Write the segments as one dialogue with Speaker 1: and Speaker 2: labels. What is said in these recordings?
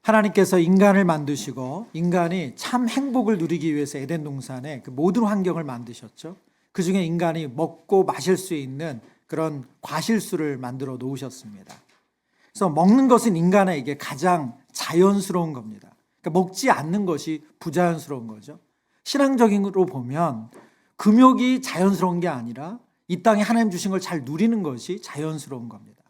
Speaker 1: 하나님께서 인간을 만드시고 인간이 참 행복을 누리기 위해서 에덴 동산에 그 모든 환경을 만드셨죠. 그 중에 인간이 먹고 마실 수 있는 그런 과실수를 만들어 놓으셨습니다. 그래서 먹는 것은 인간에게 가장 자연스러운 겁니다. 그러니까 먹지 않는 것이 부자연스러운 거죠. 신앙적으로 보면 금욕이 자연스러운 게 아니라 이 땅에 하나님 주신 걸 잘 누리는 것이 자연스러운 겁니다.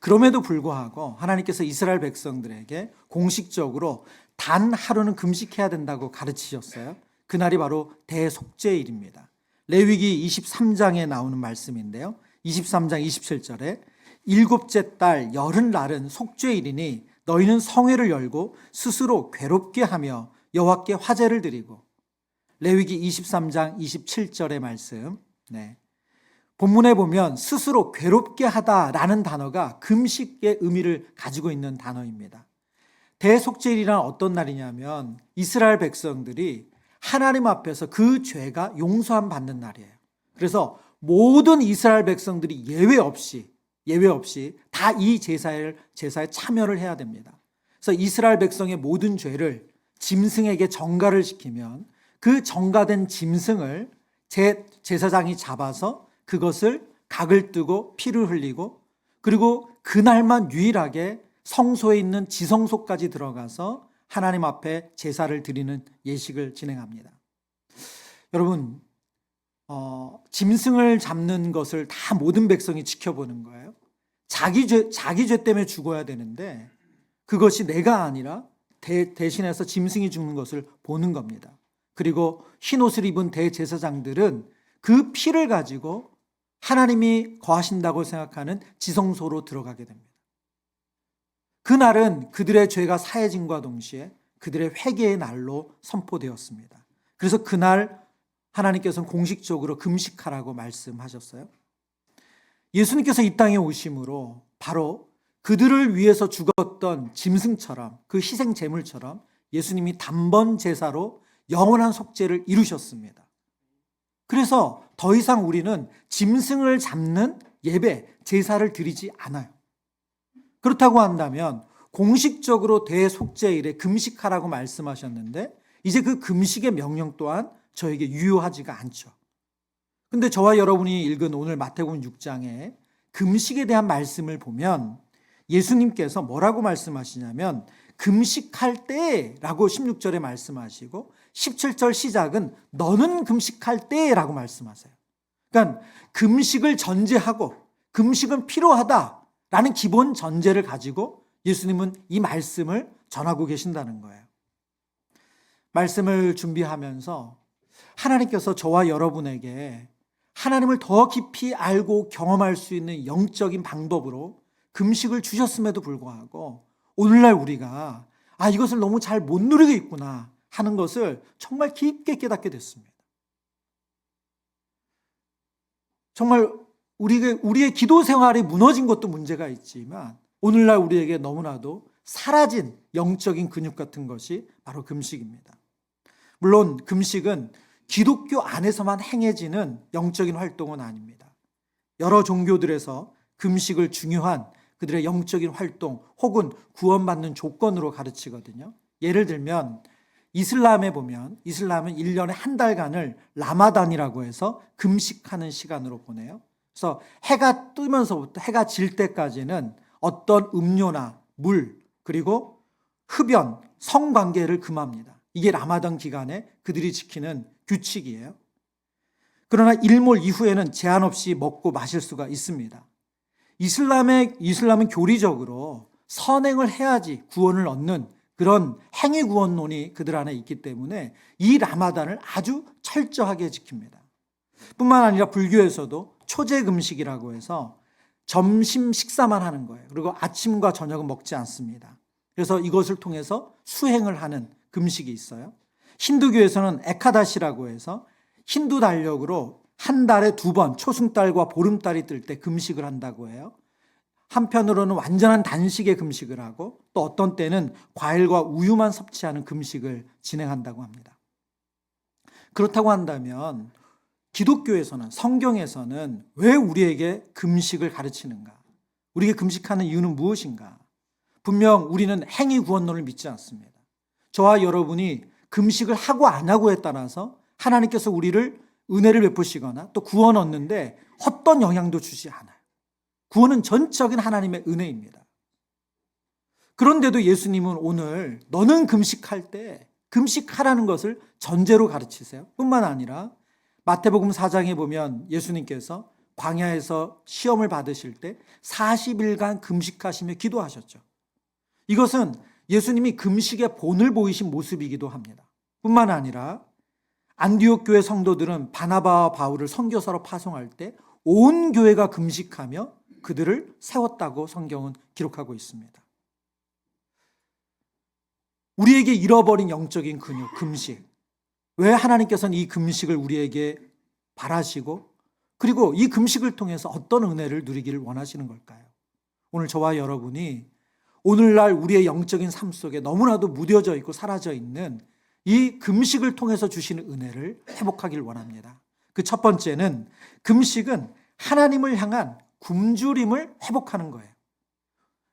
Speaker 1: 그럼에도 불구하고 하나님께서 이스라엘 백성들에게 공식적으로 단 하루는 금식해야 된다고 가르치셨어요. 그날이 바로 대속죄일입니다. 레위기 23장에 나오는 말씀인데요. 23장 27절에 일곱째 달 열흘날은 속죄일이니 너희는 성회를 열고 스스로 괴롭게 하며 여호와께 화제를 드리고. 레위기 23장 27절의 말씀. 본문에 보면 스스로 괴롭게 하다라는 단어가 금식의 의미를 가지고 있는 단어입니다. 대속죄일이란 어떤 날이냐면 이스라엘 백성들이 하나님 앞에서 그 죄가 용서함 받는 날이에요. 그래서 모든 이스라엘 백성들이 예외 없이 다 이 제사에 참여를 해야 됩니다. 그래서 이스라엘 백성의 모든 죄를 짐승에게 전가를 시키면 그 전가된 짐승을 제사장이 잡아서 그것을 각을 뜨고 피를 흘리고, 그리고 그날만 유일하게 성소에 있는 지성소까지 들어가서 하나님 앞에 제사를 드리는 예식을 진행합니다. 여러분, 짐승을 잡는 것을 다 모든 백성이 지켜보는 거예요. 자기 죄 때문에 죽어야 되는데 그것이 내가 아니라 대신해서 짐승이 죽는 것을 보는 겁니다. 그리고 흰옷을 입은 대제사장들은 그 피를 가지고 하나님이 거하신다고 생각하는 지성소로 들어가게 됩니다. 그날은 그들의 죄가 사해짐과 동시에 그들의 회개의 날로 선포되었습니다. 그래서 그날 하나님께서는 공식적으로 금식하라고 말씀하셨어요. 예수님께서 이 땅에 오심으로 바로 그들을 위해서 죽었던 짐승처럼, 그 희생 제물처럼 예수님이 단번 제사로 영원한 속죄를 이루셨습니다. 그래서 더 이상 우리는 짐승을 잡는 예배, 제사를 드리지 않아요. 그렇다고 한다면 공식적으로 대속죄일에 금식하라고 말씀하셨는데 이제 그 금식의 명령 또한 저에게 유효하지가 않죠. 근데 저와 여러분이 읽은 오늘 마태복음 6장에 금식에 대한 말씀을 보면 예수님께서 뭐라고 말씀하시냐면 금식할 때라고 16절에 말씀하시고 17절 시작은 너는 금식할 때라고 말씀하세요. 그러니까 금식을 전제하고 금식은 필요하다라는 기본 전제를 가지고 예수님은 이 말씀을 전하고 계신다는 거예요. 말씀을 준비하면서 하나님께서 저와 여러분에게 하나님을 더 깊이 알고 경험할 수 있는 영적인 방법으로 금식을 주셨음에도 불구하고 오늘날 우리가 이것을 너무 잘 못 누리고 있구나 하는 것을 정말 깊게 깨닫게 됐습니다. 정말 우리의 기도 생활이 무너진 것도 문제가 있지만 오늘날 우리에게 너무나도 사라진 영적인 근육 같은 것이 바로 금식입니다. 물론 금식은 기독교 안에서만 행해지는 영적인 활동은 아닙니다. 여러 종교들에서 금식을 중요한 그들의 영적인 활동 혹은 구원받는 조건으로 가르치거든요. 예를 들면 이슬람에 보면 이슬람은 1년에 한 달간을 라마단이라고 해서 금식하는 시간으로 보내요. 그래서 해가 뜨면서부터 해가 질 때까지는 어떤 음료나 물 그리고 흡연, 성관계를 금합니다. 이게 라마단 기간에 그들이 지키는 규칙이에요. 그러나 일몰 이후에는 제한 없이 먹고 마실 수가 있습니다. 이슬람은 교리적으로 선행을 해야지 구원을 얻는 그런 행위 구원론이 그들 안에 있기 때문에 이 라마단을 아주 철저하게 지킵니다. 뿐만 아니라 불교에서도 초제 금식이라고 해서 점심 식사만 하는 거예요. 그리고 아침과 저녁은 먹지 않습니다. 그래서 이것을 통해서 수행을 하는 금식이 있어요. 힌두교에서는 에카다시라고 해서 힌두 달력으로 한 달에 2번 초승달과 보름달이 뜰 때 금식을 한다고 해요. 한편으로는 완전한 단식의 금식을 하고 또 어떤 때는 과일과 우유만 섭취하는 금식을 진행한다고 합니다. 그렇다고 한다면 기독교에서는 성경에서는 왜 우리에게 금식을 가르치는가? 우리에게 금식하는 이유는 무엇인가? 분명 우리는 행위 구원론을 믿지 않습니다. 저와 여러분이 금식을 하고 안 하고에 따라서 하나님께서 우리를 은혜를 베푸시거나 또 구원 얻는데 어떤 영향도 주지 않아요. 구원은 전적인 하나님의 은혜입니다. 그런데도 예수님은 오늘 너는 금식할 때 금식하라는 것을 전제로 가르치세요. 뿐만 아니라 마태복음 4장에 보면 예수님께서 광야에서 시험을 받으실 때 40일간 금식하시며 기도하셨죠. 이것은 예수님이 금식의 본을 보이신 모습이기도 합니다. 뿐만 아니라 안디옥 교회 성도들은 바나바와 바울을 선교사로 파송할 때 온 교회가 금식하며 그들을 세웠다고 성경은 기록하고 있습니다. 우리에게 잃어버린 영적인 근육, 금식. 왜 하나님께서는 이 금식을 우리에게 바라시고 그리고 이 금식을 통해서 어떤 은혜를 누리기를 원하시는 걸까요? 오늘 저와 여러분이 오늘날 우리의 영적인 삶 속에 너무나도 무뎌져 있고 사라져 있는 이 금식을 통해서 주시는 은혜를 회복하기를 원합니다. 그 첫 번째는 금식은 하나님을 향한 굶주림을 회복하는 거예요.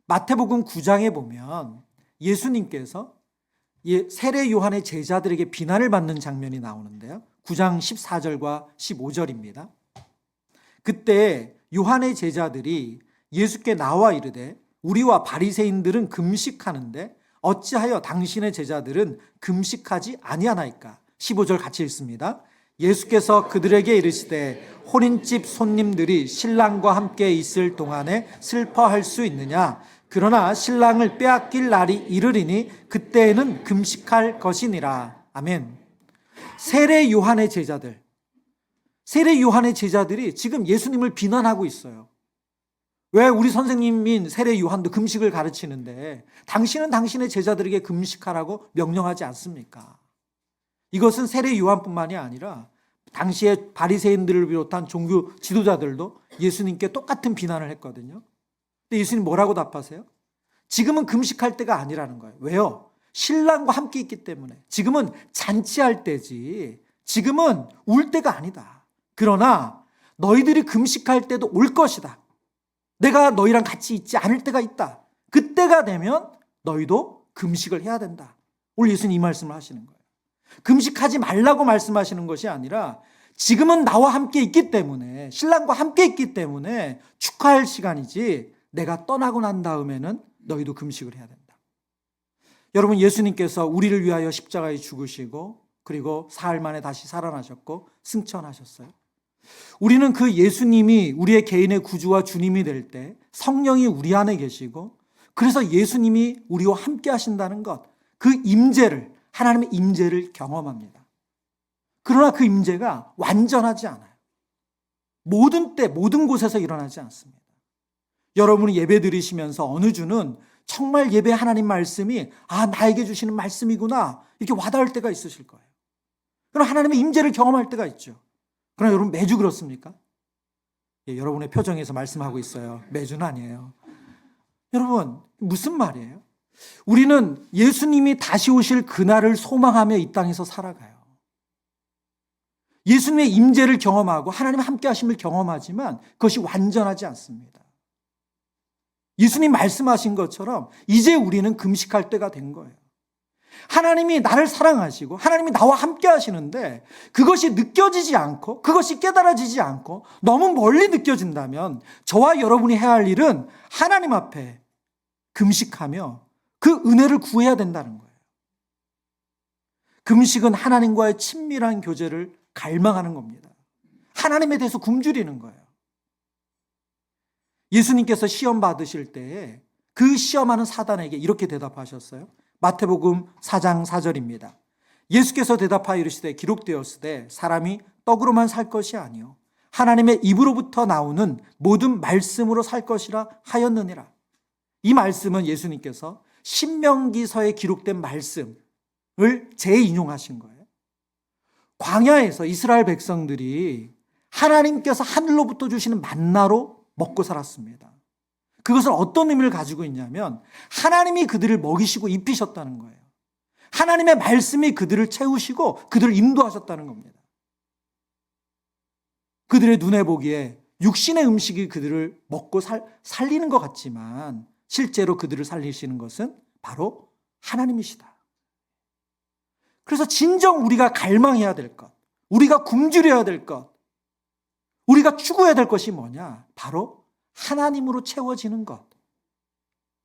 Speaker 1: 마태복음 9장에 보면 예수님께서 세례 요한의 제자들에게 비난을 받는 장면이 나오는데요. 9장 14절과 15절입니다. 그때 요한의 제자들이 예수께 나와 이르되 우리와 바리새인들은 금식하는데 어찌하여 당신의 제자들은 금식하지 아니하나이까? 15절 같이 읽습니다. 예수께서 그들에게 이르시되 혼인집 손님들이 신랑과 함께 있을 동안에 슬퍼할 수 있느냐? 그러나 신랑을 빼앗길 날이 이르리니 그때에는 금식할 것이니라. 아멘. 세례 요한의 제자들이 지금 예수님을 비난하고 있어요. 왜 우리 선생님인 세례 요한도 금식을 가르치는데 당신은 당신의 제자들에게 금식하라고 명령하지 않습니까? 이것은 세례 요한뿐만이 아니라 당시에 바리새인들을 비롯한 종교 지도자들도 예수님께 똑같은 비난을 했거든요. 근데 예수님 뭐라고 답하세요? 지금은 금식할 때가 아니라는 거예요. 왜요? 신랑과 함께 있기 때문에. 지금은 잔치할 때지. 지금은 울 때가 아니다. 그러나 너희들이 금식할 때도 올 것이다. 내가 너희랑 같이 있지 않을 때가 있다. 그때가 되면 너희도 금식을 해야 된다. 오늘 예수님 이 말씀을 하시는 거예요. 금식하지 말라고 말씀하시는 것이 아니라 지금은 나와 함께 있기 때문에 신랑과 함께 있기 때문에 축하할 시간이지 내가 떠나고 난 다음에는 너희도 금식을 해야 된다. 여러분 예수님께서 우리를 위하여 십자가에 죽으시고 그리고 사흘 만에 다시 살아나셨고 승천하셨어요. 우리는 그 예수님이 우리의 개인의 구주와 주님이 될 때 성령이 우리 안에 계시고 그래서 예수님이 우리와 함께 하신다는 것, 그 임재를 하나님의 임재를 경험합니다. 그러나 그 임재가 완전하지 않아요. 모든 때 모든 곳에서 일어나지 않습니다. 여러분이 예배 드리시면서 어느 주는 정말 예배 하나님 말씀이 나에게 주시는 말씀이구나 이렇게 와닿을 때가 있으실 거예요. 그럼 하나님의 임재를 경험할 때가 있죠. 그러나 여러분 매주 그렇습니까? 여러분의 표정에서 말씀하고 있어요. 매주는 아니에요. 여러분 무슨 말이에요? 우리는 예수님이 다시 오실 그날을 소망하며 이 땅에서 살아가요. 예수님의 임재를 경험하고 하나님의 함께 하심을 경험하지만 그것이 완전하지 않습니다. 예수님 말씀하신 것처럼 이제 우리는 금식할 때가 된 거예요. 하나님이 나를 사랑하시고 하나님이 나와 함께 하시는데 그것이 느껴지지 않고 그것이 깨달아지지 않고 너무 멀리 느껴진다면 저와 여러분이 해야 할 일은 하나님 앞에 금식하며 그 은혜를 구해야 된다는 거예요. 금식은 하나님과의 친밀한 교제를 갈망하는 겁니다. 하나님에 대해서 굶주리는 거예요. 예수님께서 시험 받으실 때에 그 시험하는 사단에게 이렇게 대답하셨어요. 마태복음 4장 4절입니다. 예수께서 대답하여 이르시되 기록되었으되 사람이 떡으로만 살 것이 아니요 하나님의 입으로부터 나오는 모든 말씀으로 살 것이라 하였느니라. 이 말씀은 예수님께서 신명기서에 기록된 말씀을 재인용하신 거예요. 광야에서 이스라엘 백성들이 하나님께서 하늘로부터 주시는 만나로 먹고 살았습니다. 그것은 어떤 의미를 가지고 있냐면 하나님이 그들을 먹이시고 입히셨다는 거예요. 하나님의 말씀이 그들을 채우시고 그들을 인도하셨다는 겁니다. 그들의 눈에 보기에 육신의 음식이 그들을 먹고 살리는 것 같지만 실제로 그들을 살리시는 것은 바로 하나님이시다. 그래서 진정 우리가 갈망해야 될 것, 우리가 굶주려야 될 것, 우리가 추구해야 될 것이 뭐냐? 바로 하나님으로 채워지는 것.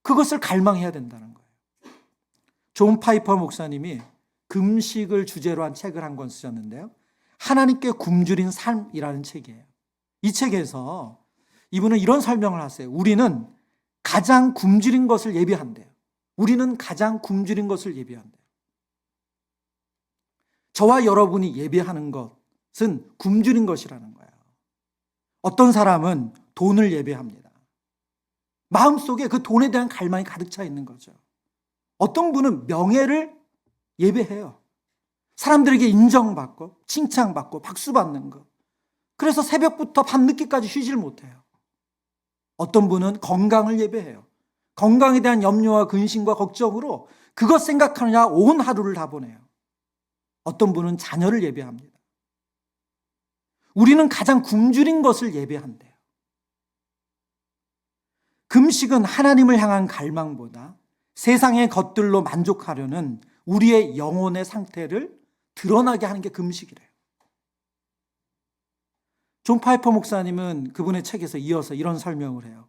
Speaker 1: 그것을 갈망해야 된다는 거예요. 존 파이퍼 목사님이 금식을 주제로 한 책을 한 권 쓰셨는데요. 하나님께 굶주린 삶이라는 책이에요. 이 책에서 이분은 이런 설명을 하세요. 우리는 가장 굶주린 것을 예비한대요. 우리는 가장 굶주린 것을 예비한대요. 저와 여러분이 예배하는 것은 굶주린 것이라는 거예요. 어떤 사람은 돈을 예배합니다. 마음속에 그 돈에 대한 갈망이 가득 차 있는 거죠. 어떤 분은 명예를 예배해요. 사람들에게 인정받고 칭찬받고 박수받는 것. 그래서 새벽부터 밤늦게까지 쉬질 못해요. 어떤 분은 건강을 예배해요. 건강에 대한 염려와 근심과 걱정으로 그것 생각하느냐 온 하루를 다 보내요. 어떤 분은 자녀를 예배합니다. 우리는 가장 굶주린 것을 예배한대요. 금식은 하나님을 향한 갈망보다 세상의 것들로 만족하려는 우리의 영혼의 상태를 드러나게 하는 게 금식이래요. 존 파이퍼 목사님은 그분의 책에서 이어서 이런 설명을 해요.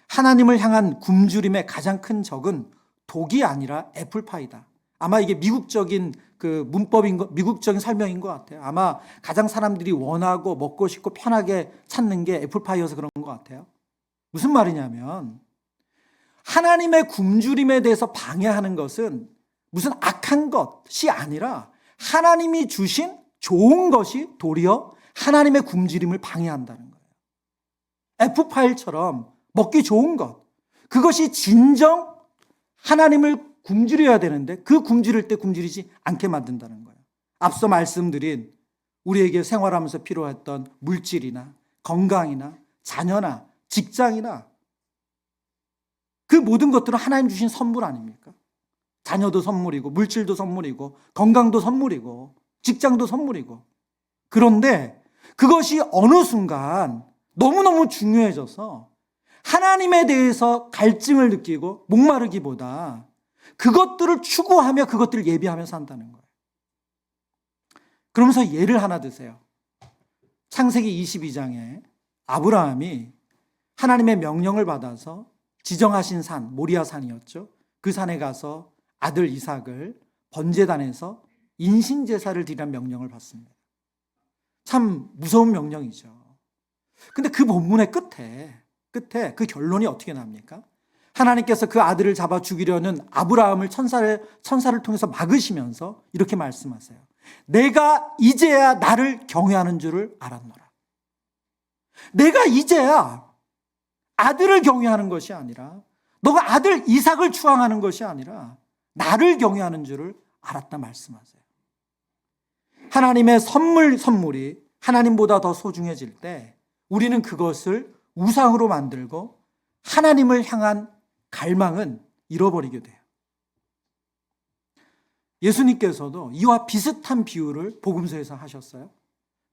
Speaker 1: 하나님을 향한 굶주림의 가장 큰 적은 독이 아니라 애플파이다. 아마 이게 미국적인 그 미국적인 설명인 것 같아요. 아마 가장 사람들이 원하고 먹고 싶고 편하게 찾는 게 애플파이여서 그런 것 같아요. 무슨 말이냐면 하나님의 굶주림에 대해서 방해하는 것은 무슨 악한 것이 아니라 하나님이 주신 좋은 것이 도리어 하나님의 굶주림을 방해한다는 거예요. 애플파이처럼 먹기 좋은 것, 그것이 진정 하나님을 굶주려야 되는데 그 굶주릴 때 굶주리지 않게 만든다는 거예요. 앞서 말씀드린 우리에게 생활하면서 필요했던 물질이나 건강이나 자녀나 직장이나 그 모든 것들은 하나님 주신 선물 아닙니까? 자녀도 선물이고 물질도 선물이고 건강도 선물이고 직장도 선물이고. 그런데 그것이 어느 순간 너무너무 중요해져서 하나님에 대해서 갈증을 느끼고 목마르기보다 그것들을 추구하며 그것들을 예비하며 산다는 거예요. 그러면서 예를 하나 드세요. 창세기 22장에 아브라함이 하나님의 명령을 받아서 지정하신 산, 모리아 산이었죠. 그 산에 가서 아들 이삭을 번제단에서 인신제사를 드리라는 명령을 받습니다. 참 무서운 명령이죠. 근데 그 본문의 끝에 그 결론이 어떻게 납니까? 하나님께서 그 아들을 잡아 죽이려는 아브라함을 천사를 통해서 막으시면서 이렇게 말씀하세요. 내가 이제야 나를 경외하는 줄을 알았노라. 내가 이제야 아들을 경외하는 것이 아니라 너가 아들 이삭을 추앙하는 것이 아니라 나를 경외하는 줄을 알았다 말씀하세요. 하나님의 선물이 하나님보다 더 소중해질 때 우리는 그것을 우상으로 만들고 하나님을 향한 갈망은 잃어버리게 돼요. 예수님께서도 이와 비슷한 비유를 복음서에서 하셨어요.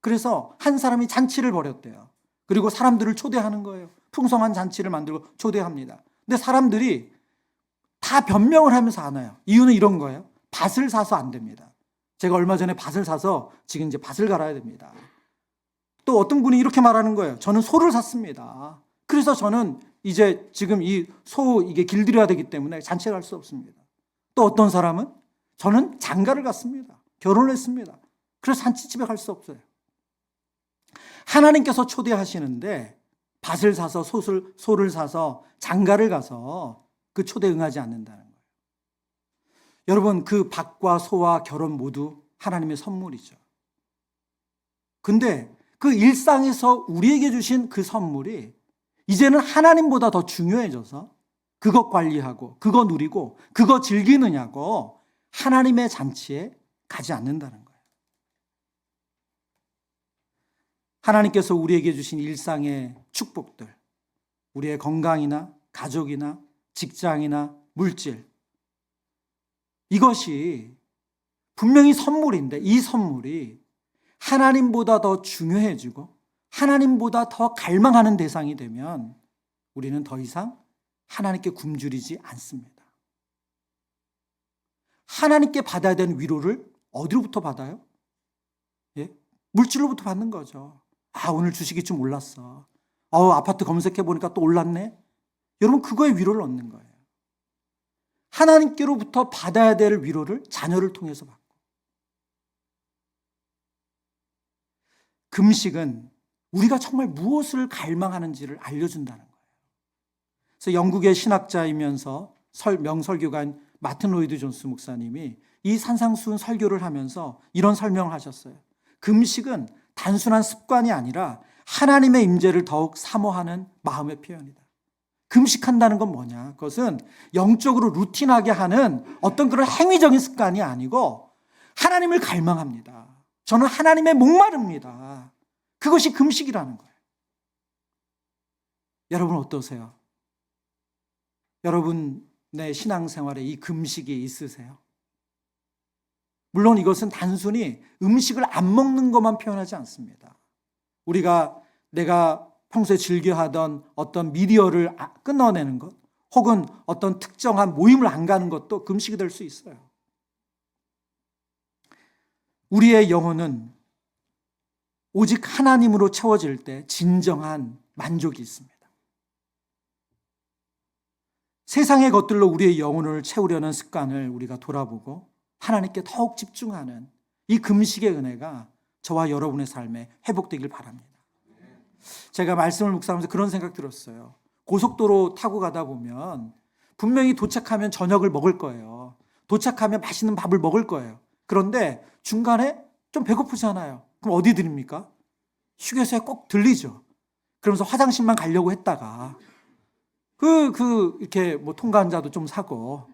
Speaker 1: 그래서 한 사람이 잔치를 벌였대요. 그리고 사람들을 초대하는 거예요. 풍성한 잔치를 만들고 초대합니다. 근데 사람들이 다 변명을 하면서 안 와요. 이유는 이런 거예요. 밭을 사서 안 됩니다. 제가 얼마 전에 밭을 사서 지금 이제 밭을 갈아야 됩니다. 또 어떤 분이 이렇게 말하는 거예요. 저는 소를 샀습니다. 그래서 저는 이제 지금 이게 길들여야 되기 때문에 잔치에 갈 수 없습니다. 또 어떤 사람은 저는 장가를 갔습니다. 결혼을 했습니다. 그래서 잔치집에 갈 수 없어요. 하나님께서 초대하시는데 밭을 사서 소를 사서 장가를 가서 그 초대에 응하지 않는다는 거예요. 여러분, 그 밭과 소와 결혼 모두 하나님의 선물이죠. 근데 그 일상에서 우리에게 주신 그 선물이 이제는 하나님보다 더 중요해져서 그것 관리하고 그거 누리고 그거 즐기느냐고 하나님의 잔치에 가지 않는다는 거예요. 하나님께서 우리에게 주신 일상의 축복들, 우리의 건강이나 가족이나 직장이나 물질, 이것이 분명히 선물인데 이 선물이 하나님보다 더 중요해지고 하나님보다 더 갈망하는 대상이 되면 우리는 더 이상 하나님께 굶주리지 않습니다. 하나님께 받아야 되는 위로를 어디로부터 받아요? 예? 물질로부터 받는 거죠. 아, 오늘 주식이 좀 올랐어. 아파트 검색해 보니까 또 올랐네. 여러분, 그거에 위로를 얻는 거예요. 하나님께로부터 받아야 될 위로를 자녀를 통해서 받고. 금식은 우리가 정말 무엇을 갈망하는지를 알려준다는 거예요. 그래서 영국의 신학자이면서 명설교가인 마틴 로이드 존스 목사님이 이 산상수훈 설교를 하면서 이런 설명을 하셨어요. 금식은 단순한 습관이 아니라 하나님의 임재를 더욱 사모하는 마음의 표현이다. 금식한다는 건 뭐냐? 그것은 영적으로 루틴하게 하는 어떤 그런 행위적인 습관이 아니고 하나님을 갈망합니다. 저는 하나님의 목마릅니다. 그것이 금식이라는 거예요. 여러분 어떠세요? 여러분의 신앙생활에 이 금식이 있으세요? 물론 이것은 단순히 음식을 안 먹는 것만 표현하지 않습니다. 내가 평소에 즐겨하던 어떤 미디어를 끊어내는 것, 혹은 어떤 특정한 모임을 안 가는 것도 금식이 될 수 있어요. 우리의 영혼은 오직 하나님으로 채워질 때 진정한 만족이 있습니다. 세상의 것들로 우리의 영혼을 채우려는 습관을 우리가 돌아보고 하나님께 더욱 집중하는 이 금식의 은혜가 저와 여러분의 삶에 회복되길 바랍니다. 제가 말씀을 묵상하면서 그런 생각 들었어요. 고속도로 타고 가다 보면 분명히 도착하면 저녁을 먹을 거예요. 도착하면 맛있는 밥을 먹을 거예요. 그런데 중간에 좀 배고프잖아요. 그럼 어디 들립니까? 휴게소에 꼭 들리죠. 그러면서 화장실만 가려고 했다가 이렇게 뭐 통간자도 좀 사고.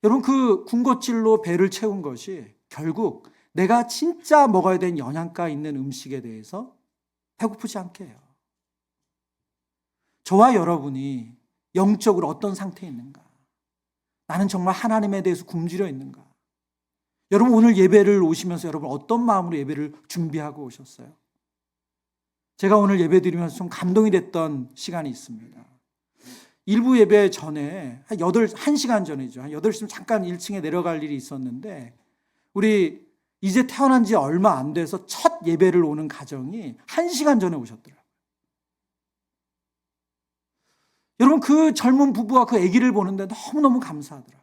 Speaker 1: 여러분, 그 군것질로 배를 채운 것이 결국 내가 진짜 먹어야 되는 영양가 있는 음식에 대해서 배고프지 않게 해요. 저와 여러분이 영적으로 어떤 상태에 있는가? 나는 정말 하나님에 대해서 굶주려 있는가? 여러분, 오늘 예배를 오시면서 여러분 어떤 마음으로 예배를 준비하고 오셨어요? 제가 오늘 예배 드리면서 좀 감동이 됐던 시간이 있습니다. 일부 예배 전에 한 1시간 전이죠. 한 8시쯤 잠깐 1층에 내려갈 일이 있었는데 우리 이제 태어난 지 얼마 안 돼서 첫 예배를 오는 가정이 1시간 전에 오셨더라고요. 여러분, 그 젊은 부부와 그 아기를 보는데 너무너무 감사하더라고요.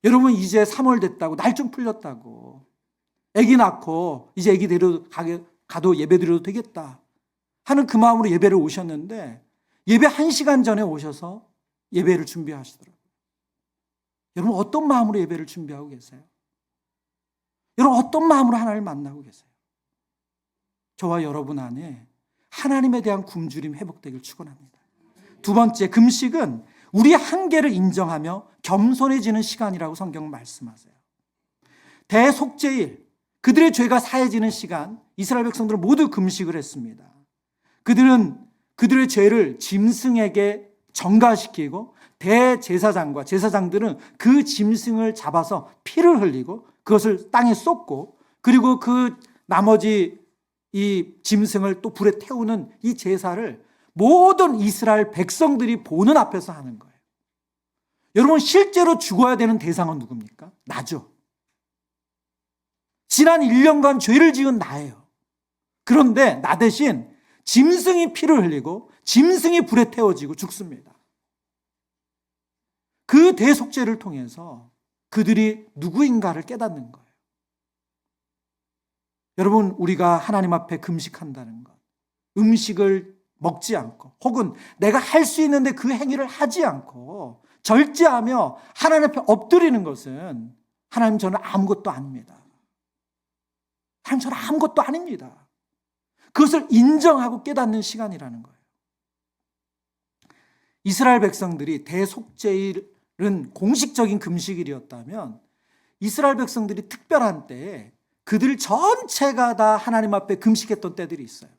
Speaker 1: 여러분, 이제 3월 됐다고, 날 좀 풀렸다고, 아기 낳고 이제 아기 데려 가도 예배 드려도 되겠다 하는 그 마음으로 예배를 오셨는데 예배 1시간 전에 오셔서 예배를 준비하시더라고요. 여러분, 어떤 마음으로 예배를 준비하고 계세요? 여러분, 어떤 마음으로 하나님을 만나고 계세요? 저와 여러분 안에 하나님에 대한 굶주림 회복되길 축원합니다. 두 번째, 금식은 우리의 한계를 인정하며 겸손해지는 시간이라고 성경은 말씀하세요. 대속죄일, 그들의 죄가 사해지는 시간, 이스라엘 백성들은 모두 금식을 했습니다. 그들은 그들의 죄를 짐승에게 전가시키고 대제사장과 제사장들은 그 짐승을 잡아서 피를 흘리고 그것을 땅에 쏟고, 그리고 그 나머지 이 짐승을 또 불에 태우는 이 제사를 모든 이스라엘 백성들이 보는 앞에서 하는 거예요. 여러분, 실제로 죽어야 되는 대상은 누굽니까? 나죠. 지난 1년간 죄를 지은 나예요. 그런데 나 대신 짐승이 피를 흘리고 짐승이 불에 태워지고 죽습니다. 그 대속죄를 통해서 그들이 누구인가를 깨닫는 거예요. 여러분, 우리가 하나님 앞에 금식한다는 것, 음식을 먹지 않고 혹은 내가 할 수 있는데 그 행위를 하지 않고 절제하며 하나님 앞에 엎드리는 것은 하나님, 저는 아무것도 아닙니다. 하나님, 저는 아무것도 아닙니다. 그것을 인정하고 깨닫는 시간이라는 거예요. 이스라엘 백성들이 대속죄일은 공식적인 금식일이었다면 이스라엘 백성들이 특별한 때에 그들 전체가 다 하나님 앞에 금식했던 때들이 있어요.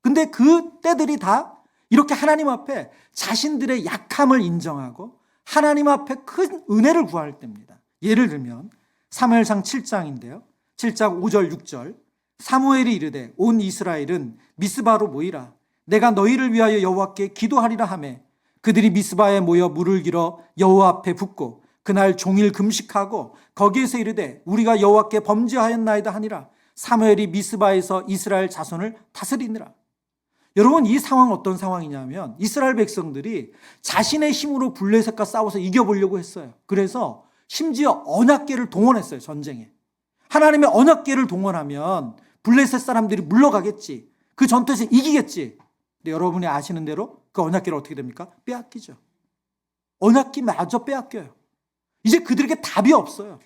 Speaker 1: 근데 그 때들이 다 이렇게 하나님 앞에 자신들의 약함을 인정하고 하나님 앞에 큰 은혜를 구할 때입니다. 예를 들면 사무엘상 7장인데요. 7장 5절 6절. 사무엘이 이르되 온 이스라엘은 미스바로 모이라. 내가 너희를 위하여 여호와께 기도하리라 하매 그들이 미스바에 모여 물을 길어 여호와 앞에 붓고 그날 종일 금식하고 거기에서 이르되 우리가 여호와께 범죄하였나이다 하니라. 사무엘이 미스바에서 이스라엘 자손을 다스리니라. 여러분, 이 상황은 어떤 상황이냐면 이스라엘 백성들이 자신의 힘으로 블레셋과 싸워서 이겨보려고 했어요. 그래서 심지어 언약궤를 동원했어요. 전쟁에. 하나님의 언약궤를 동원하면 블레셋 사람들이 물러가겠지. 그 전투에서 이기겠지. 근데 여러분이 아시는 대로 그 언약궤를 어떻게 됩니까? 빼앗기죠. 언약궤마저 빼앗겨요. 이제 그들에게 답이 없어요.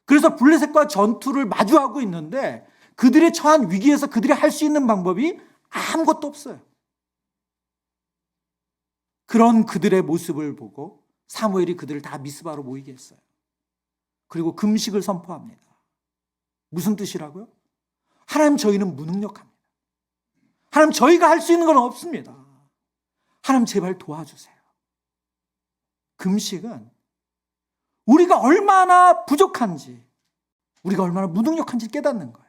Speaker 1: 그래서 블레셋과 전투를 마주하고 있는데 그들의 처한 위기에서 그들이 할 수 있는 방법이 아무것도 없어요. 그런 그들의 모습을 보고 사무엘이 그들을 다 미스바로 모이게 했어요. 그리고 금식을 선포합니다. 무슨 뜻이라고요? 하나님, 저희는 무능력합니다. 하나님, 저희가 할 수 있는 건 없습니다. 하나님, 제발 도와주세요. 금식은 우리가 얼마나 부족한지, 우리가 얼마나 무능력한지 깨닫는 거예요.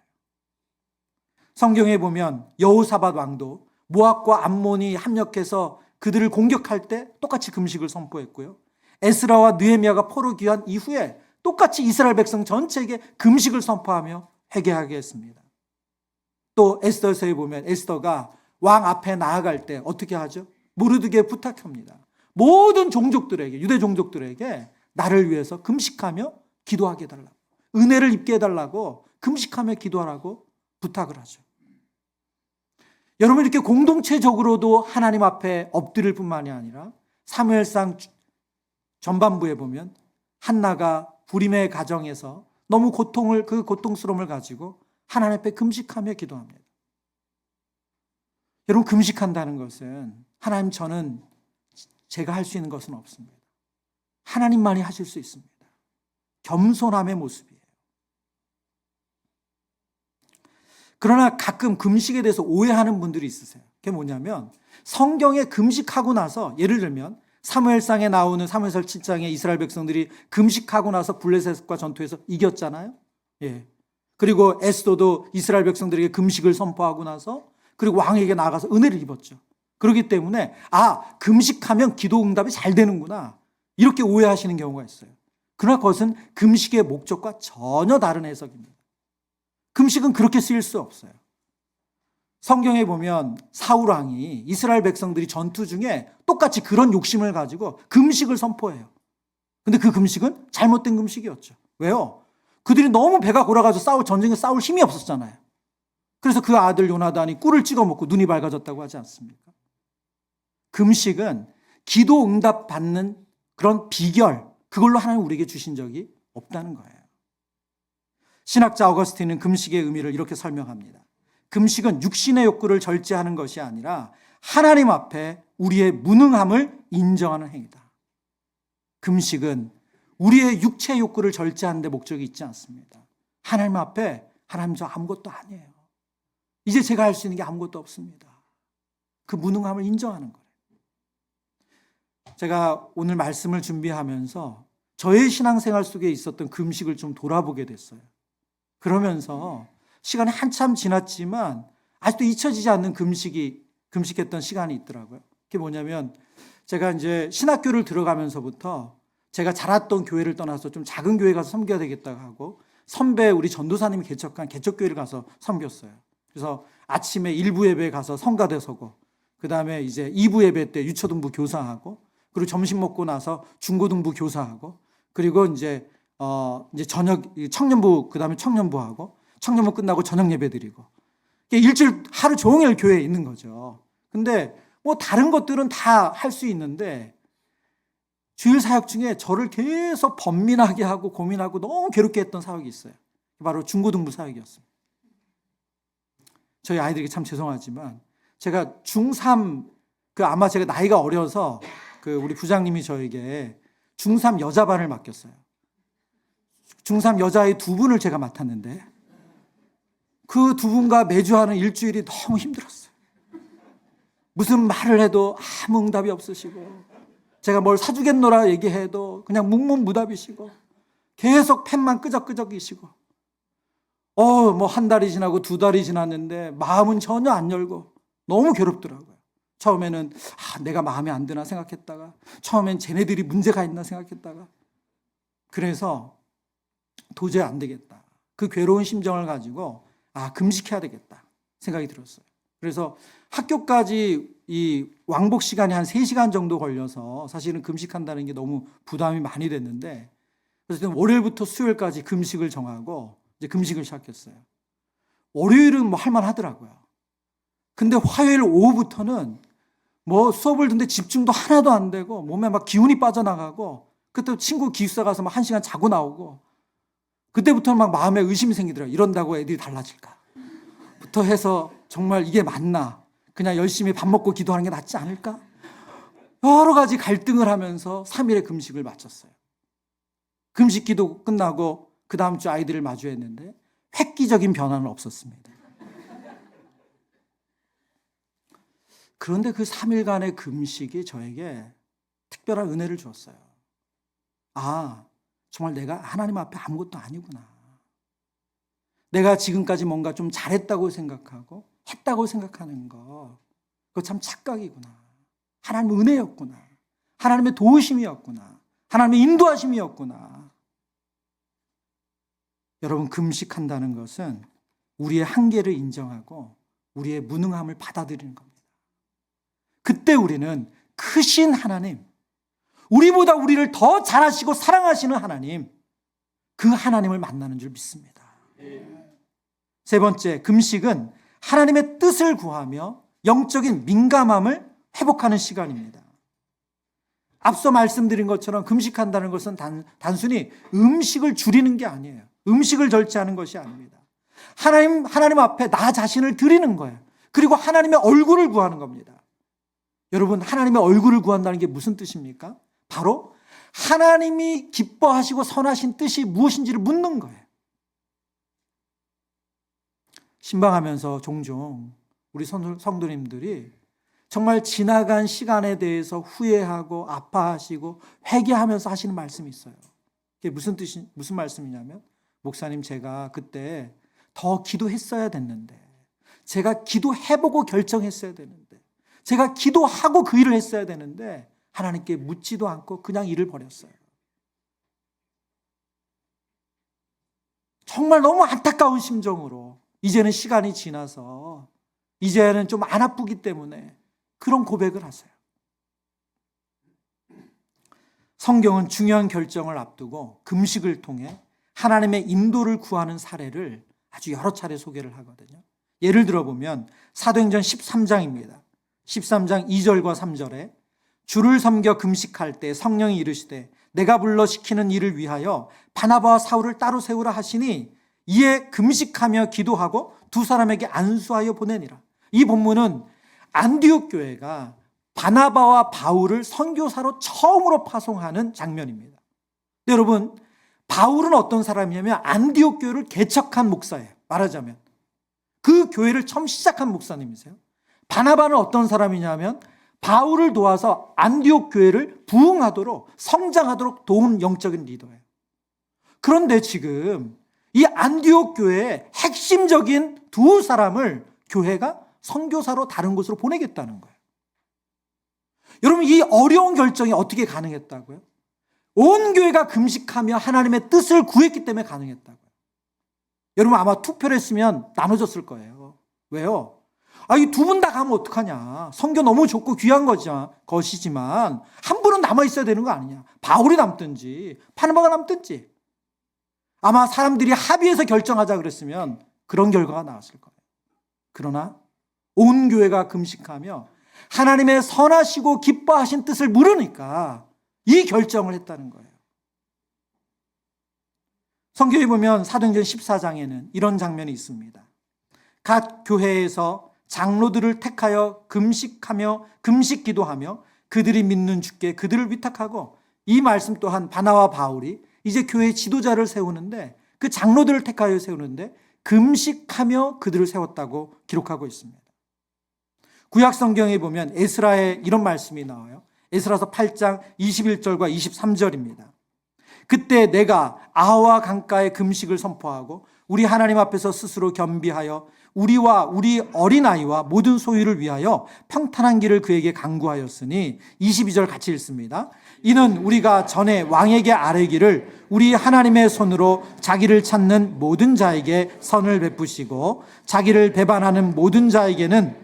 Speaker 1: 성경에 보면 여호사밧 왕도 모압과 암몬이 합력해서 그들을 공격할 때 똑같이 금식을 선포했고요. 에스라와 느헤미야가 포로 귀환 이후에 똑같이 이스라엘 백성 전체에게 금식을 선포하며 회개하게 했습니다. 또 에스더서에 보면 에스더가 왕 앞에 나아갈 때 어떻게 하죠? 모르드게에 부탁합니다. 모든 종족들에게, 유대 종족들에게 나를 위해서 금식하며 기도하게 해달라고, 은혜를 입게 해달라고 금식하며 기도하라고 부탁을 하죠. 여러분, 이렇게 공동체적으로도 하나님 앞에 엎드릴 뿐만이 아니라 사무엘상 전반부에 보면 한나가 부림의 가정에서 너무 그 고통스러움을 가지고 하나님 앞에 금식하며 기도합니다. 여러분, 금식한다는 것은 하나님, 저는 제가 할 수 있는 것은 없습니다. 하나님만이 하실 수 있습니다. 겸손함의 모습이에요. 그러나 가끔 금식에 대해서 오해하는 분들이 있으세요. 그게 뭐냐면 성경에 금식하고 나서, 예를 들면 사무엘상에 나오는 사무엘상 7장에 이스라엘 백성들이 금식하고 나서 블레셋과 전투에서 이겼잖아요. 예. 그리고 에스더도 이스라엘 백성들에게 금식을 선포하고 나서 그리고 왕에게 나아가서 은혜를 입었죠. 그렇기 때문에 금식하면 기도 응답이 잘 되는구나, 이렇게 오해하시는 경우가 있어요. 그러나 그것은 금식의 목적과 전혀 다른 해석입니다. 금식은 그렇게 쓰일 수 없어요. 성경에 보면 사울 왕이 이스라엘 백성들이 전투 중에 똑같이 그런 욕심을 가지고 금식을 선포해요. 근데 그 금식은 잘못된 금식이었죠. 왜요? 그들이 너무 배가 골아가지고 전쟁에 싸울 힘이 없었잖아요. 그래서 그 아들 요나단이 꿀을 찍어 먹고 눈이 밝아졌다고 하지 않습니까? 금식은 기도 응답 받는 그런 비결, 그걸로 하나님 우리에게 주신 적이 없다는 거예요. 신학자 어거스틴은 금식의 의미를 이렇게 설명합니다. 금식은 육신의 욕구를 절제하는 것이 아니라 하나님 앞에 우리의 무능함을 인정하는 행위다. 금식은 우리의 육체의 욕구를 절제하는 데 목적이 있지 않습니다. 하나님 앞에, 하나님, 저 아무것도 아니에요. 이제 제가 할 수 있는 게 아무것도 없습니다. 그 무능함을 인정하는 거예요. 제가 오늘 말씀을 준비하면서 저의 신앙생활 속에 있었던 금식을 좀 돌아보게 됐어요. 그러면서 시간이 한참 지났지만 아직도 잊혀지지 않는 금식했던 시간이 있더라고요. 그게 뭐냐면 제가 이제 신학교를 들어가면서부터 제가 자랐던 교회를 떠나서 좀 작은 교회 가서 섬겨야 되겠다고 하고 선배 우리 전도사님이 개척한 개척교회를 가서 섬겼어요. 그래서 아침에 1부 예배에 가서 성가대 서고, 그 다음에 이제 2부 예배 때 유초등부 교사하고, 그리고 점심 먹고 나서 중고등부 교사하고, 그리고 이제 저녁 청년부, 그 다음에 청년부하고, 청년부 끝나고 저녁 예배 드리고, 일주일 하루 종일 교회에 있는 거죠. 근데 뭐 다른 것들은 다 할 수 있는데 주일 사역 중에 저를 계속 번민하게 하고 고민하고 너무 괴롭게 했던 사역이 있어요. 바로 중고등부 사역이었습니다. 저희 아이들에게 참 죄송하지만 제가 중3, 아마 제가 나이가 어려서 우리 부장님이 저에게 중3 여자반을 맡겼어요. 중3 여자아이 2분을 제가 맡았는데 그 2분과 매주 하는 일주일이 너무 힘들었어요. 무슨 말을 해도 아무 응답이 없으시고, 제가 뭘 사주겠노라 얘기해도 그냥 묵묵무답이시고, 계속 펜만 끄적끄적이시고, 뭐 한 달이 지나고 2달이 지났는데 마음은 전혀 안 열고 너무 괴롭더라고요.
Speaker 2: 처음에는 내가 마음에 안 드나 생각했다가, 처음엔 쟤네들이 문제가 있나 생각했다가, 그래서 도저히 안 되겠다. 그 괴로운 심정을 가지고 금식해야 되겠다 생각이 들었어요. 그래서 학교까지 이 왕복 시간이 한 3시간 정도 걸려서 사실은 금식한다는 게 너무 부담이 많이 됐는데, 그래서 월요일부터 수요일까지 금식을 정하고 이제 금식을 시작했어요. 월요일은 뭐 할만하더라고요. 근데 화요일 오후부터는 뭐 수업을 듣는데 집중도 하나도 안 되고 몸에 막 기운이 빠져나가고, 그때 친구 기숙사 가서 막 1시간 자고 나오고, 그때부터는 막 마음에 의심이 생기더라고요. 이런다고 애들이 달라질까? 부터 해서 정말 이게 맞나? 그냥 열심히 밥 먹고 기도하는 게 낫지 않을까? 여러 가지 갈등을 하면서 3일의 금식을 마쳤어요. 금식 기도 끝나고 그 다음 주 아이들을 마주했는데 획기적인 변화는 없었습니다. 그런데 그 3일간의 금식이 저에게 특별한 은혜를 주었어요. 정말 내가 하나님 앞에 아무것도 아니구나. 내가 지금까지 뭔가 좀 잘했다고 생각하고 했다고 생각하는 거, 그거 참 착각이구나. 하나님의 은혜였구나. 하나님의 도우심이었구나. 하나님의 인도하심이었구나. 여러분, 금식한다는 것은 우리의 한계를 인정하고 우리의 무능함을 받아들이는 겁니다. 그때 우리는 크신 하나님, 우리보다 우리를 더 잘하시고 사랑하시는 하나님, 그 하나님을 만나는 줄 믿습니다. 세 번째, 금식은 하나님의 뜻을 구하며 영적인 민감함을 회복하는 시간입니다. 앞서 말씀드린 것처럼 금식한다는 것은 단순히 음식을 줄이는 게 아니에요. 음식을 절제하는 것이 아닙니다. 하나님 앞에 나 자신을 드리는 거예요. 그리고 하나님의 얼굴을 구하는 겁니다. 여러분, 하나님의 얼굴을 구한다는 게 무슨 뜻입니까? 바로 하나님이 기뻐하시고 선하신 뜻이 무엇인지를 묻는 거예요. 신방하면서 종종 우리 성도님들이 정말 지나간 시간에 대해서 후회하고 아파하시고 회개하면서 하시는 말씀이 있어요. 그게 무슨 말씀이냐면, 목사님, 제가 그때 더 기도했어야 됐는데, 제가 기도해보고 결정했어야 되는데, 제가 기도하고 그 일을 했어야 되는데 하나님께 묻지도 않고 그냥 일을 벌였어요. 정말 너무 안타까운 심정으로 이제는 시간이 지나서 이제는 좀 안 아프기 때문에 그런 고백을 하세요. 성경은 중요한 결정을 앞두고 금식을 통해 하나님의 인도를 구하는 사례를 아주 여러 차례 소개를 하거든요. 예를 들어보면 사도행전 13장입니다. 13장 2절과 3절에 주를 섬겨 금식할 때 성령이 이르시되 내가 불러 시키는 일을 위하여 바나바와 사울을 따로 세우라 하시니 이에 금식하며 기도하고 두 사람에게 안수하여 보내니라. 이 본문은 안디옥 교회가 바나바와 바울을 선교사로 처음으로 파송하는 장면입니다. 여러분, 바울은 어떤 사람이냐면 안디옥 교회를 개척한 목사예요. 말하자면 그 교회를 처음 시작한 목사님이세요. 바나바는 어떤 사람이냐면 바울을 도와서 안디옥 교회를 부흥하도록 성장하도록 도운 영적인 리더예요. 그런데 지금 이 안디옥 교회의 핵심적인 두 사람을 교회가 선교사로 다른 곳으로 보내겠다는 거예요. 여러분, 이 어려운 결정이 어떻게 가능했다고요? 온 교회가 금식하며 하나님의 뜻을 구했기 때문에 가능했다고요. 여러분, 아마 투표를 했으면 나눠졌을 거예요. 왜요? 이 두 분 다 가면 어떡하냐. 선교 너무 좋고 귀한 것이지만 한 분은 남아있어야 되는 거 아니냐. 바울이 남든지 바나바가 남든지. 아마 사람들이 합의해서 결정하자 그랬으면 그런 결과가 나왔을 거예요. 그러나 온 교회가 금식하며 하나님의 선하시고 기뻐하신 뜻을 물으니까 이 결정을 했다는 거예요. 성경에 보면 사도행전 14장에는 이런 장면이 있습니다. 각 교회에서 장로들을 택하여 금식하며 금식 기도하며 그들이 믿는 주께 그들을 위탁하고, 이 말씀 또한 바나와 바울이 이제 교회 지도자를 세우는데 그 장로들을 택하여 세우는데 금식하며 그들을 세웠다고 기록하고 있습니다. 구약 성경에 보면 에스라에 이런 말씀이 나와요. 에스라서 8장 21절과 23절입니다. 그때 내가 아하와 강가에 금식을 선포하고 우리 하나님 앞에서 스스로 겸비하여 우리와 우리 어린아이와 모든 소유를 위하여 평탄한 길을 그에게 강구하였으니 22절 같이 읽습니다. 이는 우리가 전에 왕에게 아뢰기를 우리 하나님의 손으로 자기를 찾는 모든 자에게 선을 베푸시고 자기를 배반하는 모든 자에게는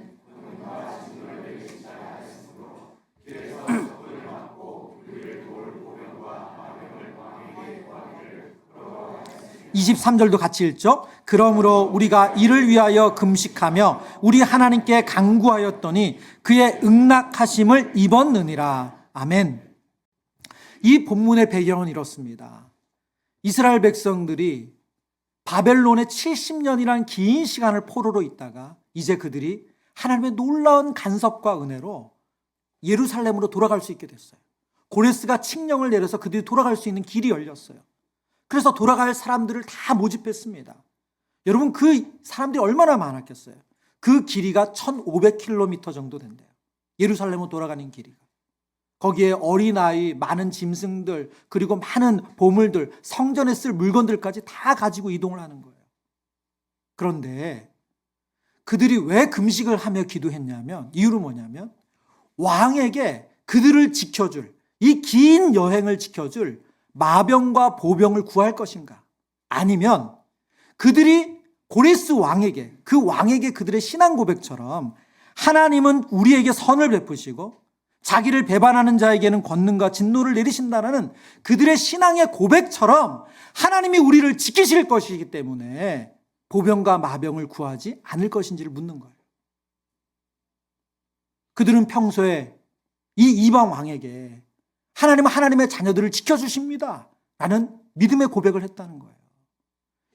Speaker 2: 23절도 같이 읽죠. 그러므로 우리가 이를 위하여 금식하며 우리 하나님께 간구하였더니 그의 응낙하심을 입었느니라. 아멘. 이 본문의 배경은 이렇습니다. 이스라엘 백성들이 바벨론에 70년이라는 긴 시간을 포로로 있다가 이제 그들이 하나님의 놀라운 간섭과 은혜로 예루살렘으로 돌아갈 수 있게 됐어요. 고레스가 칙령을 내려서 그들이 돌아갈 수 있는 길이 열렸어요. 그래서 돌아갈 사람들을 다 모집했습니다. 여러분, 그 사람들이 얼마나 많았겠어요? 그 길이가 1500km 정도 된대요. 예루살렘으로 돌아가는 길이가. 거기에 어린아이, 많은 짐승들, 그리고 많은 보물들, 성전에 쓸 물건들까지 다 가지고 이동을 하는 거예요. 그런데 그들이 왜 금식을 하며 기도했냐면, 이유는 뭐냐면 왕에게 그들을 지켜줄, 이 긴 여행을 지켜줄 마병과 보병을 구할 것인가? 아니면 그들이 고레스 왕에게, 그 왕에게 그들의 신앙 고백처럼 하나님은 우리에게 선을 베푸시고 자기를 배반하는 자에게는 권능과 진노를 내리신다는 그들의 신앙의 고백처럼 하나님이 우리를 지키실 것이기 때문에 보병과 마병을 구하지 않을 것인지를 묻는 거예요. 그들은 평소에 이 이방 왕에게 하나님은 하나님의 자녀들을 지켜주십니다 라는 믿음의 고백을 했다는 거예요.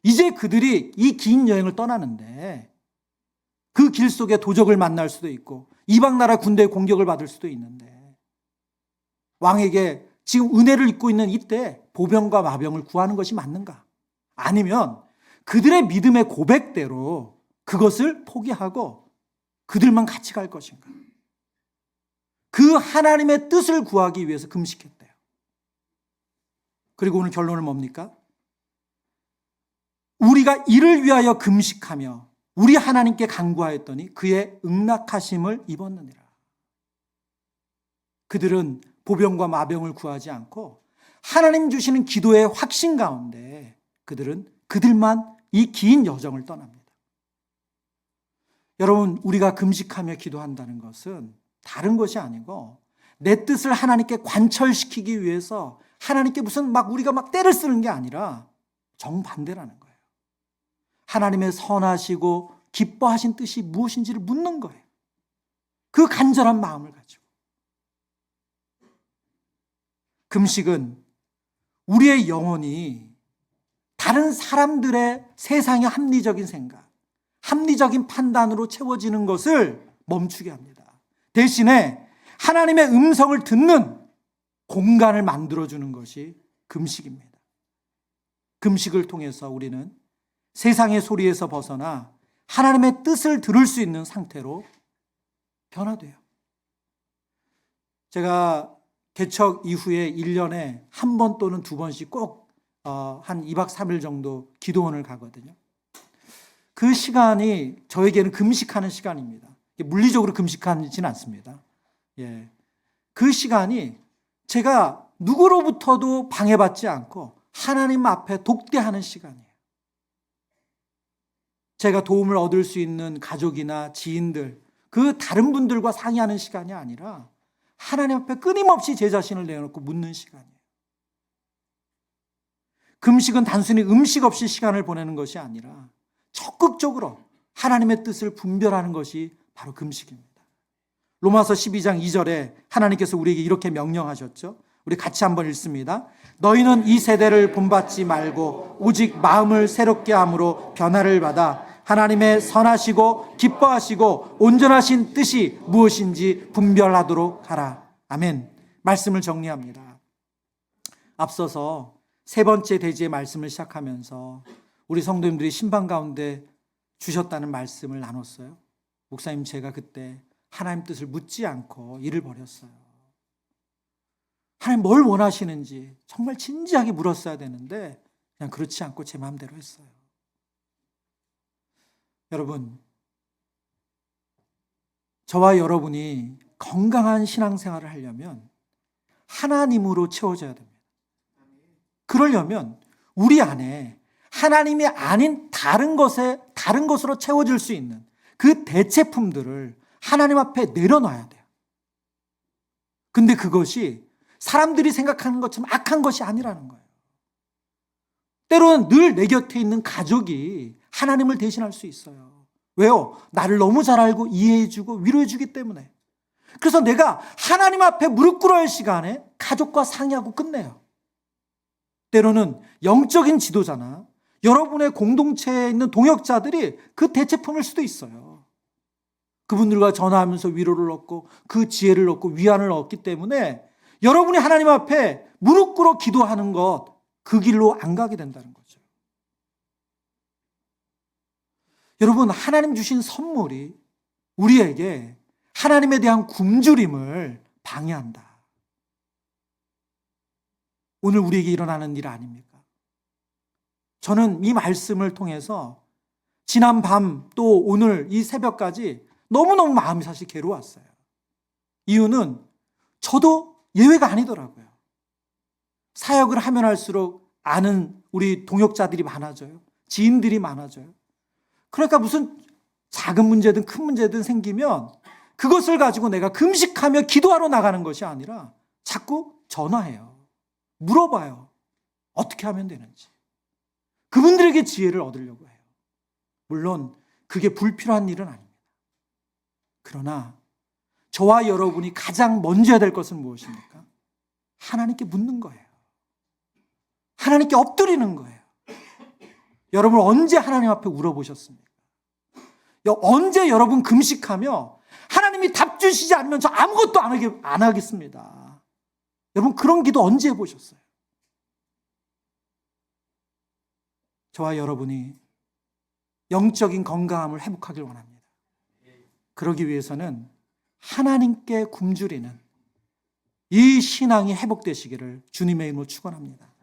Speaker 2: 이제 그들이 이 긴 여행을 떠나는데 그 길 속에 도적을 만날 수도 있고 이방 나라 군대의 공격을 받을 수도 있는데 왕에게 지금 은혜를 입고 있는 이때 보병과 마병을 구하는 것이 맞는가? 아니면 그들의 믿음의 고백대로 그것을 포기하고 그들만 같이 갈 것인가? 그 하나님의 뜻을 구하기 위해서 금식했대요. 그리고 오늘 결론은 뭡니까? 우리가 이를 위하여 금식하며 우리 하나님께 간구하였더니 그의 응낙하심을 입었느니라. 그들은 보병과 마병을 구하지 않고 하나님 주시는 기도의 확신 가운데 그들은 그들만 이 긴 여정을 떠납니다. 여러분, 우리가 금식하며 기도한다는 것은 다른 것이 아니고 내 뜻을 하나님께 관철시키기 위해서 하나님께 무슨 우리가 때를 쓰는 게 아니라 정반대라는 거예요. 하나님의 선하시고 기뻐하신 뜻이 무엇인지를 묻는 거예요. 그 간절한 마음을 가지고. 금식은 우리의 영혼이 다른 사람들의 세상의 합리적인 생각, 합리적인 판단으로 채워지는 것을 멈추게 합니다. 대신에 하나님의 음성을 듣는 공간을 만들어주는 것이 금식입니다. 금식을 통해서 우리는 세상의 소리에서 벗어나 하나님의 뜻을 들을 수 있는 상태로 변화돼요. 제가 개척 이후에 1년에 한 번 또는 두 번씩 꼭 한 2박 3일 정도 기도원을 가거든요. 그 시간이 저에게는 금식하는 시간입니다. 물리적으로 금식하지는 않습니다. 예. 그 시간이 제가 누구로부터도 방해받지 않고 하나님 앞에 독대하는 시간이에요. 제가 도움을 얻을 수 있는 가족이나 지인들, 그 다른 분들과 상의하는 시간이 아니라 하나님 앞에 끊임없이 제 자신을 내어놓고 묻는 시간이에요. 금식은 단순히 음식 없이 시간을 보내는 것이 아니라 적극적으로 하나님의 뜻을 분별하는 것이 바로 금식입니다. 로마서 12장 2절에 하나님께서 우리에게 이렇게 명령하셨죠. 우리 같이 한번 읽습니다. 너희는 이 세대를 본받지 말고 오직 마음을 새롭게 함으로 변화를 받아 하나님의 선하시고 기뻐하시고 온전하신 뜻이 무엇인지 분별하도록 하라. 아멘. 말씀을 정리합니다. 앞서서 세 번째 대지의 말씀을 시작하면서 우리 성도님들이 신방 가운데 주셨다는 말씀을 나눴어요. 목사님, 제가 그때 하나님 뜻을 묻지 않고 일을 벌였어요. 하나님 뭘 원하시는지 정말 진지하게 물었어야 되는데 그냥 그렇지 않고 제 마음대로 했어요. 여러분, 저와 여러분이 건강한 신앙생활을 하려면 하나님으로 채워져야 됩니다. 그러려면 우리 안에 하나님이 아닌 다른 것으로 채워질 수 있는 그 대체품들을 하나님 앞에 내려놔야 돼요. 근데 그것이 사람들이 생각하는 것처럼 악한 것이 아니라는 거예요. 때로는 늘 내 곁에 있는 가족이 하나님을 대신할 수 있어요. 왜요? 나를 너무 잘 알고 이해해주고 위로해주기 때문에. 그래서 내가 하나님 앞에 무릎 꿇어야 할 시간에 가족과 상의하고 끝내요. 때로는 영적인 지도자나 여러분의 공동체에 있는 동역자들이 그 대체품일 수도 있어요. 그분들과 전화하면서 위로를 얻고 그 지혜를 얻고 위안을 얻기 때문에 여러분이 하나님 앞에 무릎 꿇어 기도하는 것, 그 길로 안 가게 된다는 거죠. 여러분, 하나님 주신 선물이 우리에게 하나님에 대한 굶주림을 방해한다. 오늘 우리에게 일어나는 일 아닙니까? 저는 이 말씀을 통해서 지난 밤 또 오늘 이 새벽까지 너무너무 마음이 사실 괴로웠어요. 이유는 저도 예외가 아니더라고요. 사역을 하면 할수록 아는 우리 동역자들이 많아져요. 지인들이 많아져요. 그러니까 무슨 작은 문제든 큰 문제든 생기면 그것을 가지고 내가 금식하며 기도하러 나가는 것이 아니라 자꾸 전화해요. 물어봐요. 어떻게 하면 되는지. 그분들에게 지혜를 얻으려고 해요. 물론 그게 불필요한 일은 아닙니다. 그러나 저와 여러분이 가장 먼저 해야 될 것은 무엇입니까? 하나님께 묻는 거예요. 하나님께 엎드리는 거예요. 여러분 언제 하나님 앞에 울어보셨습니까? 언제 여러분 금식하며 하나님이 답 주시지 않으면 저 아무것도 안 하겠습니다. 여러분 그런 기도 언제 해보셨어요? 저와 여러분이 영적인 건강함을 회복하길 원합니다. 그러기 위해서는 하나님께 굶주리는 이 신앙이 회복되시기를 주님의 이름으로 축원합니다.